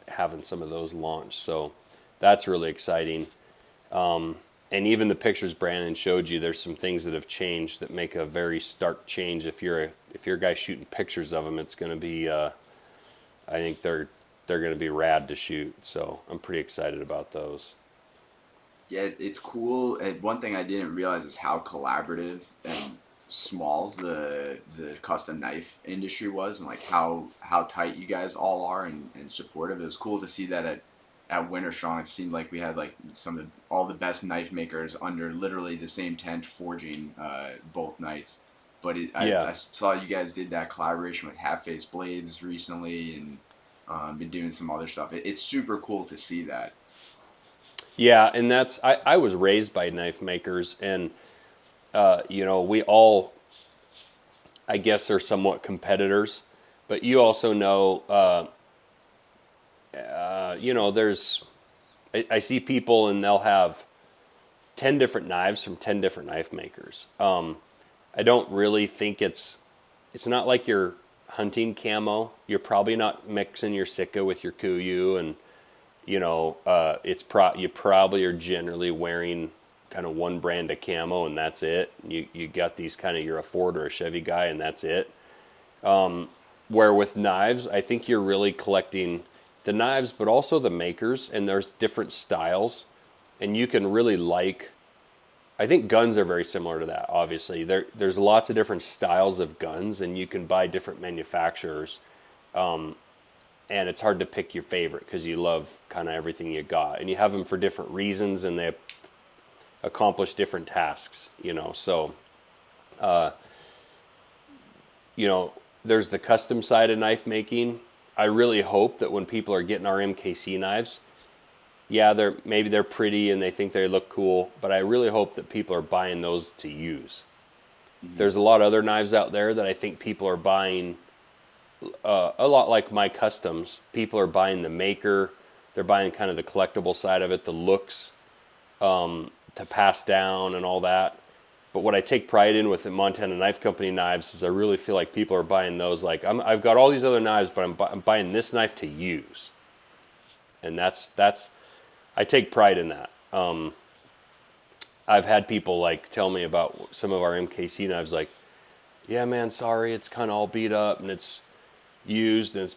having some of those launched. So that's really exciting. And even the pictures Brandon showed you, there's some things that have changed that make a very stark change. If you're a guy shooting pictures of them, it's going to be, I think they're going to be rad to shoot. So I'm pretty excited about those. Yeah, it's cool. And one thing I didn't realize is how collaborative and small the custom knife industry was, and like how tight you guys all are and supportive. It was cool to see that at Winter Strong. It seemed like we had like all the best knife makers under literally the same tent forging both nights. But Yeah. I saw you guys did that collaboration with Half Face Blades recently, and been doing some other stuff. It's super cool to see that. Yeah, and I was raised by knife makers, and we all, I guess, are somewhat competitors, but you also know, there's, I see people and they'll have 10 different knives from 10 different knife makers. I don't really think it's not like you're hunting camo. You're probably not mixing your Sitka with your Kuiu, and you probably are generally wearing kind of one brand of camo, and that's it. You got these kind of, you're a Ford or a Chevy guy, and that's it. Where with knives, I think you're really collecting the knives, but also the makers, and there's different styles, and you can really I think guns are very similar to that. Obviously, there's lots of different styles of guns, and you can buy different manufacturers. And it's hard to pick your favorite because you love kind of everything you got, and you have them for different reasons, and they accomplish different tasks. So there's the custom side of knife making. I really hope that when people are getting our MKC knives, yeah, they're pretty and they think they look cool, but I really hope that people are buying those to use. Mm-hmm. There's a lot of other knives out there that I think people are buying. A lot like my customs, people are buying the maker. They're buying kind of the collectible side of it, the looks, to pass down and all that. But what I take pride in with the Montana Knife Company knives is I really feel like people are buying those. Like I've got all these other knives, but I'm buying this knife to use, and that's I take pride in that. I've had people like tell me about some of our MKC knives, like, yeah, man, sorry, it's kind of all beat up and it's used and it's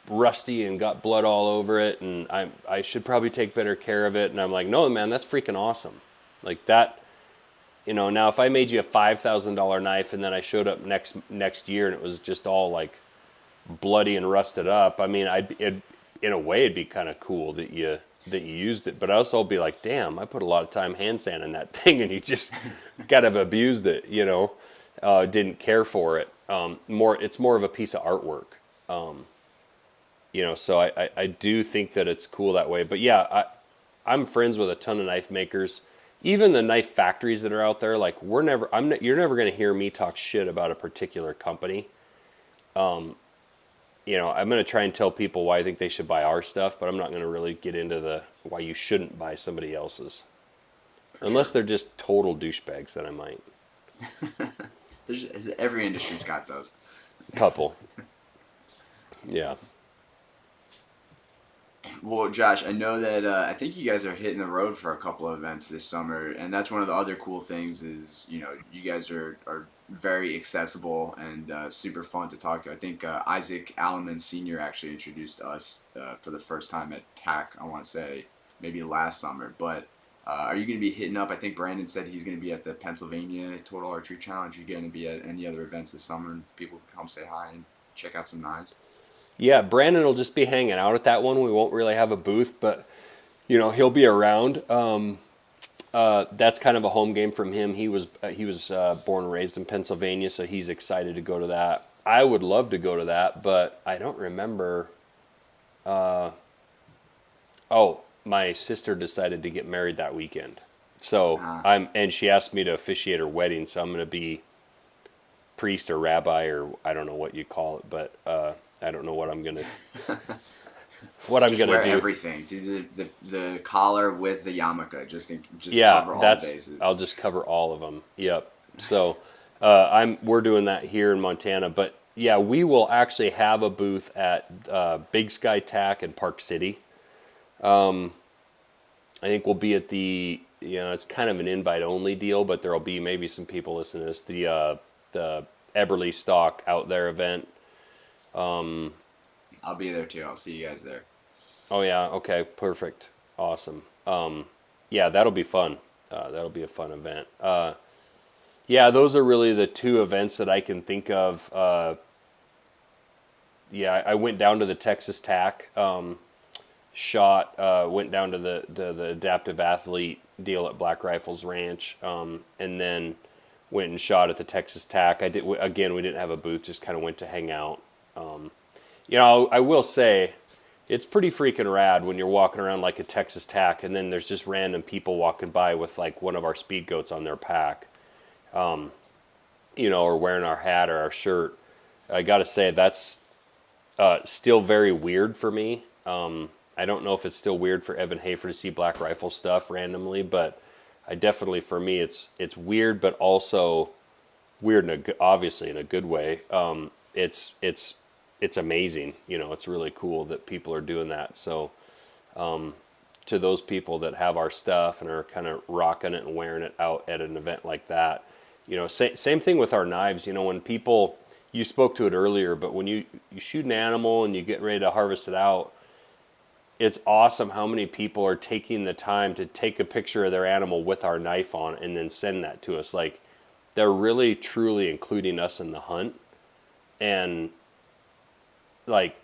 rusty and got blood all over it, and I should probably take better care of it. And I'm like, no, man, that's freaking awesome. Like that. Now if I made you a $5,000 knife and then I showed up next year and it was just all like bloody and rusted up, I mean, in a way it'd be kind of cool that you used it, but I also be like, damn, I put a lot of time hand sanding that thing and you just kind of abused it, didn't care for it. It's more of a piece of artwork, so I do think that it's cool that way. But yeah, I'm friends with a ton of knife makers. Even the knife factories that are out there, like you're never going to hear me talk shit about a particular company. I'm going to try and tell people why I think they should buy our stuff, but I'm not going to really get into why you shouldn't buy somebody else's. Unless they're just total douchebags, then I might. Every industry's got those. Couple. Yeah. Well, Josh, I know that I think you guys are hitting the road for a couple of events this summer, and that's one of the other cool things is, you guys are very accessible and super fun to talk to. I think Isaac Alleman Sr. actually introduced us for the first time at TAC, I want to say, maybe last summer. But are you going to be hitting up? I think Brandon said he's going to be at the Pennsylvania Total Archery Challenge. Are you going to be at any other events this summer and people can come say hi and check out some knives? Yeah, Brandon will just be hanging out at that one. We won't really have a booth, but he'll be around. That's kind of a home game from him. He was born and raised in Pennsylvania, so he's excited to go to that. I would love to go to that, but I don't remember. My sister decided to get married that weekend, so and she asked me to officiate her wedding. So I'm going to be priest or rabbi or I don't know what you call it, but I don't know what I'm gonna do. Everything. Do the collar with the yarmulke. Just cover all the bases. I'll just cover all of them. Yep. So we're doing that here in Montana, but yeah, we will actually have a booth at Big Sky TAC in Park City. I think we'll be at it's kind of an invite only deal, but there'll be maybe some people listening to this. The Eberly Stock Out There event. I'll be there too. I'll see you guys there. Oh yeah. Okay. Perfect. Awesome. Yeah, that'll be fun. That'll be a fun event. Yeah, those are really the two events that I can think of. Yeah, I went down to the Texas TAC, went down to the adaptive athlete deal at Black Rifles Ranch, and then went and shot at the Texas TAC. We didn't have a booth, just kind of went to hang out. I will say, it's pretty freaking rad when you're walking around like a Texas TAC, and then there's just random people walking by with like one of our speed goats on their pack, or wearing our hat or our shirt. I got to say that's still very weird for me. I don't know if it's still weird for Evan Hafer to see Black Rifle stuff randomly, but I definitely, for me, it's weird, but also weird obviously in a good way. It's amazing. It's really cool that people are doing that. So, to those people that have our stuff and are kind of rocking it and wearing it out at an event like that, same thing with our knives. When people, you spoke to it earlier, but when you shoot an animal and you get ready to harvest it out, it's awesome how many people are taking the time to take a picture of their animal with our knife on and then send that to us. Like, they're really truly including us in the hunt. And like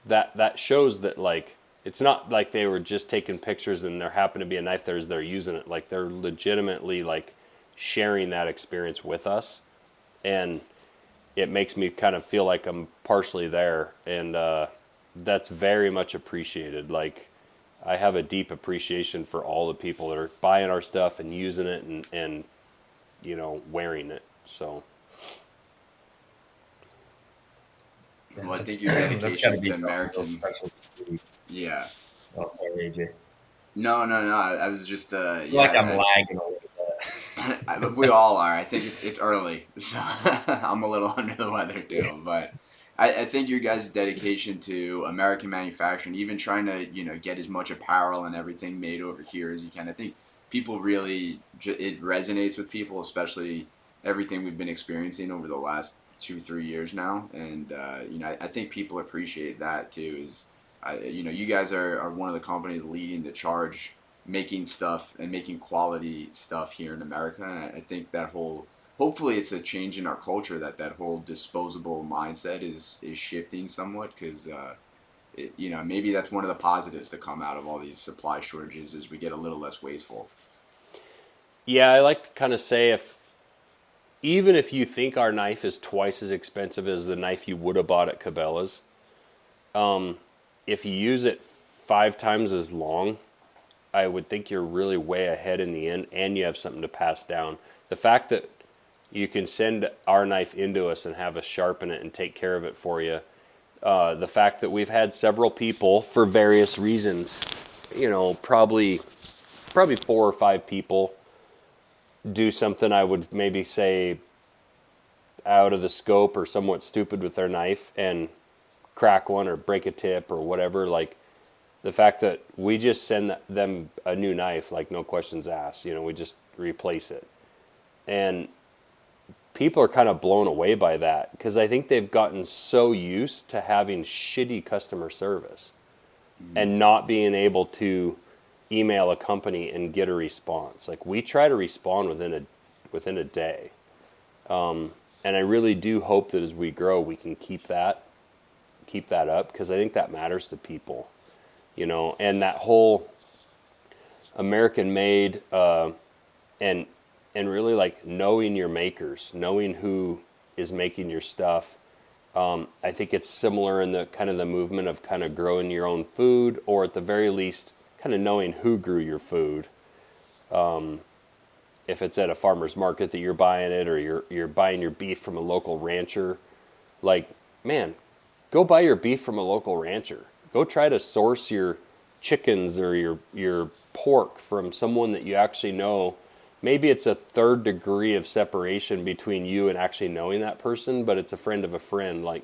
that shows that, like, it's not like they were just taking pictures and there happened to be a knife there as they're using it. Like, they're legitimately like sharing that experience with us, and it makes me kind of feel like I'm partially there, and that's very much appreciated. Like, I have a deep appreciation for all the people that are buying our stuff and using it and wearing it. So well, I think your dedication to American. Yeah. Oh, sorry, AJ. No, no, no. I was just I feel like I'm yeah. lagging a little We all are. I think it's early, so I'm a little under the weather bit. too. But I think your guys' dedication to American manufacturing, even trying to get as much apparel and everything made over here as you can. I think people really it resonates with people, especially everything we've been experiencing over the last 2 3 years now. And I think people appreciate that too. You guys are one of the companies leading the charge making stuff and making quality stuff here in America. And I think that whole hopefully it's a change in our culture that whole disposable mindset is shifting somewhat because maybe that's one of the positives to come out of all these supply shortages is we get a little less wasteful. Yeah, I like to kind of say if even if you think our knife is twice as expensive as the knife you would have bought at Cabela's, if you use it 5 times as long, I would think you're really way ahead in the end, and you have something to pass down. The fact that you can send our knife into us and have us sharpen it and take care of it for you. The fact that we've had several people for various reasons, probably 4 or 5 people do something I would maybe say out of the scope or somewhat stupid with their knife and crack one or break a tip or whatever. Like the fact that we just send them a new knife, like no questions asked, we just replace it. And people are kind of blown away by that because I think they've gotten so used to having shitty customer service and not being able to email a company and get a response. Like we try to respond within a day. And I really do hope that as we grow, we can keep that up because I think that matters to people, and that whole American made, and really like knowing your makers, knowing who is making your stuff. I think it's similar in the kind of the movement of kind of growing your own food, or at the very least, kind of knowing who grew your food. If it's at a farmer's market that you're buying it, or you're buying your beef from a local rancher, like, man, go buy your beef from a local rancher. Go try to source your chickens or your pork from someone that you actually know. Maybe it's a third degree of separation between you and actually knowing that person, but it's a friend of a friend. Like,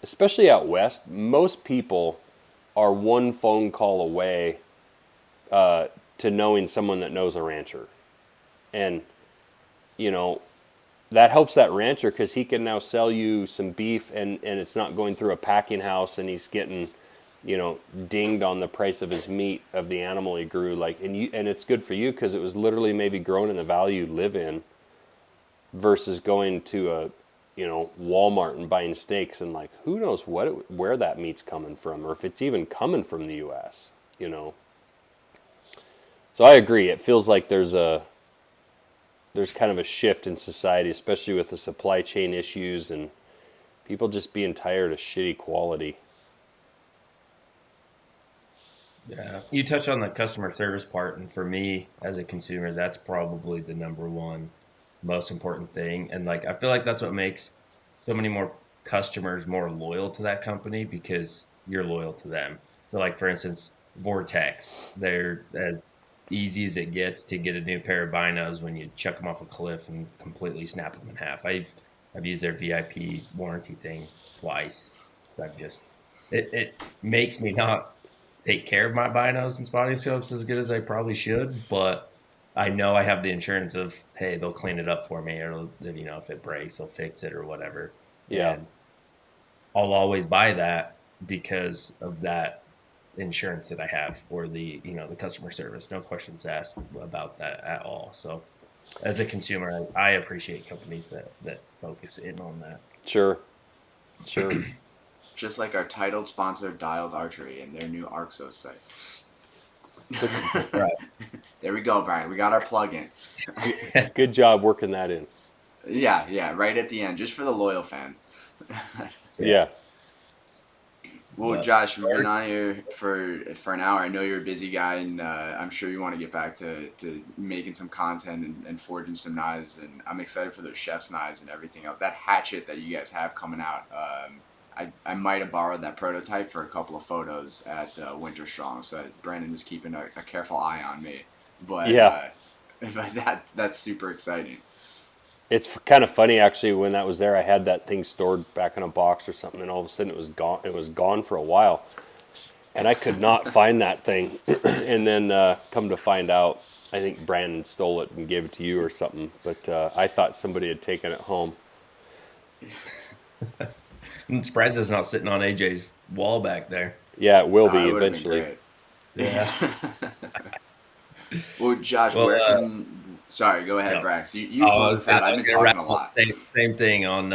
especially out west, most people are one phone call away to knowing someone that knows a rancher. And, that helps that rancher because he can now sell you some beef and it's not going through a packing house and he's getting, dinged on the price of his meat of the animal he grew. Like, and it's good for you because it was literally maybe grown in the valley you live in versus going to a, Walmart and buying steaks and like, who knows where that meat's coming from or if it's even coming from the U.S., So I agree. It feels like there's kind of a shift in society, especially with the supply chain issues and people just being tired of shitty quality. Yeah. You touch on the customer service part, and for me as a consumer, that's probably the number one most important thing. And like I feel like that's what makes so many more customers more loyal to that company because you're loyal to them. So like for instance, Vortex, they're as easy as it gets to get a new pair of binos when you chuck them off a cliff and completely snap them in half. I've used their VIP warranty thing twice. So I've just it makes me not take care of my binos and spotting scopes as good as I probably should, but I know I have the insurance of, hey, they'll clean it up for me, or if it breaks, they'll fix it or whatever. Yeah. And I'll always buy that because of that insurance that I have, or the customer service. No questions asked about that at all. So as a consumer, I appreciate companies that focus in on that. Sure. Just like our titled sponsor, Dialed Archery, and their new Arxos site. Right. There we go, Brian. We got our plug in. Good job working that in. Yeah, right at the end, just for the loyal fans. Yeah. Well, But Josh, we've been on here for an hour. I know you're a busy guy, and I'm sure you want to get back to making some content and forging some knives. And I'm excited for those chef's knives and everything else. That hatchet that you guys have coming out, I might have borrowed that prototype for a couple of photos at Winter Strong, so Brandon was keeping a careful eye on me. But Yeah. but that's super exciting. It's kind of funny actually. When that was there, I had that thing stored back in a box or something, and all of a sudden it was gone. It was gone for a while, and I could not find that thing. And then come to find out, I think Brandon stole it and gave it to you or something. But I thought somebody had taken it home. I'm surprised it's not sitting on AJ's wall back there. Yeah, it will be It would have been eventually. great. Yeah. Well, Josh, Well, where can? Sorry, go ahead, yeah. Brax. You Oh, close this out. I I've was been gonna talking wrap a up lot. same thing on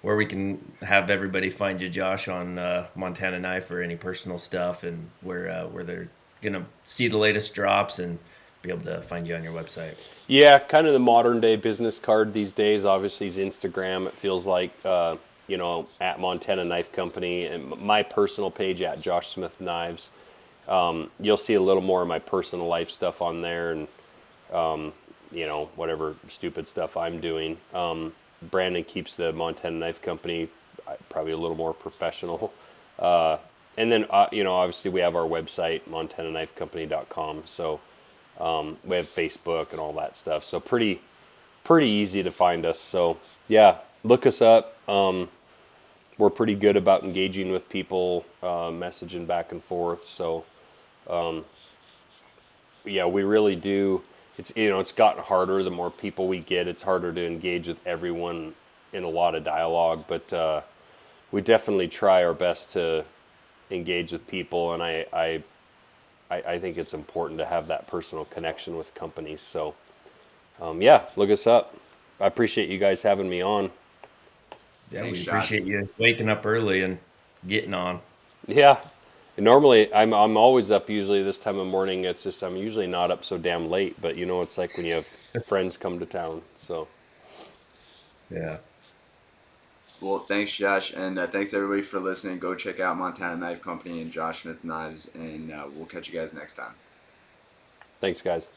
where we can have everybody find you, Josh, on Montana Knife or any personal stuff, and where they're gonna see the latest drops and be able to find you on your website. Yeah, kind of the modern day business card these days. Obviously, is Instagram. It feels like at Montana Knife Company, and my personal page at Josh Smith Knives. You'll see a little more of my personal life stuff on there, and whatever stupid stuff I'm doing. Brandon keeps the Montana Knife Company probably a little more professional. And then obviously we have our website montanaknifecompany.com. So we have Facebook and all that stuff. So pretty easy to find us. So yeah, look us up. We're pretty good about engaging with people, messaging back and forth. So yeah, we really do. It's gotten harder. The more people we get, it's harder to engage with everyone in a lot of dialogue. But we definitely try our best to engage with people, and I think it's important to have that personal connection with companies. So yeah, look us up. I appreciate you guys having me on. Yeah, Thanks, we Josh. appreciate you waking up early and getting on. Yeah. Normally, I'm always up. Usually this time of morning, it's just I'm usually not up so damn late. But it's like when you have friends come to town. So Yeah. Well, thanks, Josh, and thanks everybody for listening. Go check out Montana Knife Company and Josh Smith Knives, and we'll catch you guys next time. thanks, guys.